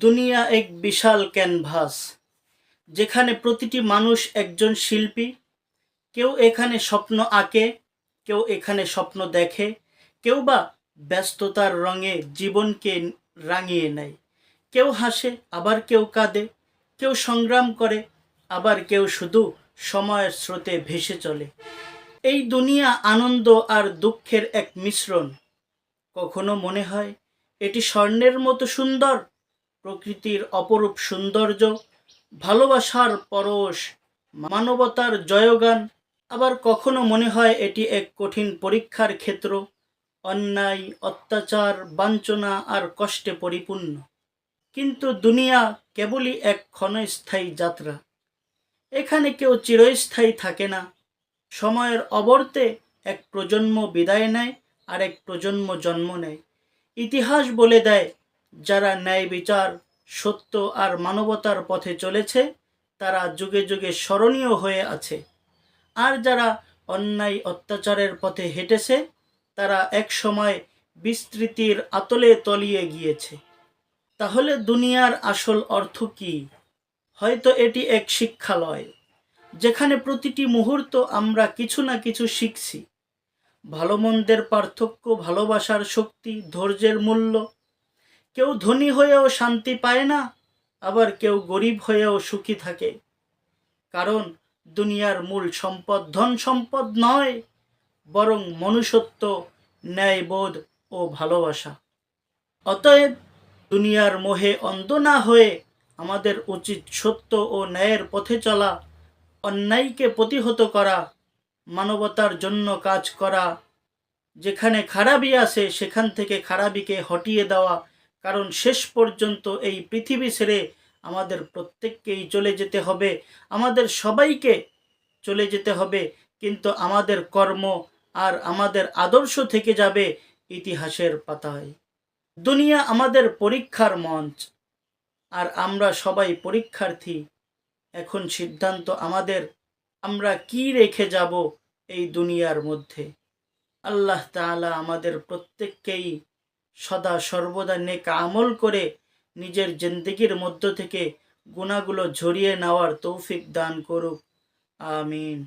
দুনিয়া এক বিশাল ক্যানভাস, যেখানে প্রতিটি মানুষ একজন শিল্পী। কেউ এখানে স্বপ্ন আঁকে, কেউ এখানে স্বপ্ন দেখে, কেউ বা ব্যস্ততার রঙে জীবনকে রাঙিয়ে নেয়। কেউ হাসে, আবার কেউ কাঁদে, কেউ সংগ্রাম করে, আবার কেউ শুধু সময়ের স্রোতে ভেসে চলে। এই দুনিয়া আনন্দ আর দুঃখের এক মিশ্রণ। কখনো মনে হয় এটি স্বর্ণের মতো সুন্দর, প্রকৃতির অপরূপ সৌন্দর্য, ভালোবাসার পরশ, মানবতার জয়গান। আবার কখনো মনে হয় এটি এক কঠিন পরীক্ষার ক্ষেত্র, অন্যায়, অত্যাচার, বাঞ্ছনা আর কষ্টে পরিপূর্ণ। কিন্তু দুনিয়া কেবলই এক ক্ষণস্থায়ী যাত্রা। এখানে কেউ চিরস্থায়ী থাকে না। সময়ের অবর্তে এক প্রজন্ম বিদায় নেয়, আর এক প্রজন্ম জন্ম নেয়। ইতিহাস বলে দেয়, যারা ন্যায় বিচার, সত্য আর মানবতার পথে চলেছে তারা যুগে যুগে স্মরণীয় হয়ে আছে। আর যারা অন্যায়, অত্যাচারের পথে হেঁটেছে তারা এক সময় বিস্মৃতির আতলে তলিয়ে গিয়েছে। তাহলে দুনিয়ার আসল অর্থ কি? হয়তো এটি এক শিক্ষালয়, যেখানে প্রতিটি মুহূর্ত আমরা কিছু না কিছু শিখছি। ভালো মন্দের পার্থক্য, ভালোবাসার শক্তি, ধৈর্যের মূল্য। কেউ ধনী হয়েও শান্তি পায় না, আবার কেউ গরিব হয়েও সুখী থাকে। কারণ দুনিয়ার মূল সম্পদ ধন সম্পদ নয়, বরং মনুষ্যত্ব, ন্যায়বোধ ও ভালোবাসা। অতএব দুনিয়ার মোহে অন্ধ না হয়ে আমাদের উচিত সত্য ও ন্যায়ের পথে চলা, অন্যায়কে প্রতিহত করা, মানবতার জন্য কাজ করা। যেখানে খারাপই আসে সেখান থেকে খারাপিকে হটিয়ে দেওয়া। কারণ শেষ পর্যন্ত এই পৃথিবী ছেড়ে আমাদের প্রত্যেককেই চলে যেতে হবে, আমাদের সবাইকে চলে যেতে হবে। কিন্তু আমাদের কর্ম আর আমাদের আদর্শ থেকে যাবে ইতিহাসের পাতায়। দুনিয়া আমাদের পরীক্ষার মঞ্চ, আর আমরা সবাই পরীক্ষার্থী। এখন সিদ্ধান্ত আমাদের, আমরা কি রেখে যাব এই দুনিয়ার মধ্যে। আল্লাহ তাআলা আমাদের প্রত্যেককেই সদা সর্বদা নেক আমল করে নিজের জিন্দেগির মধ্য থেকে গুনাহগুলো ঝরিয়ে নেওয়ার তৌফিক দান করুক। আমিন।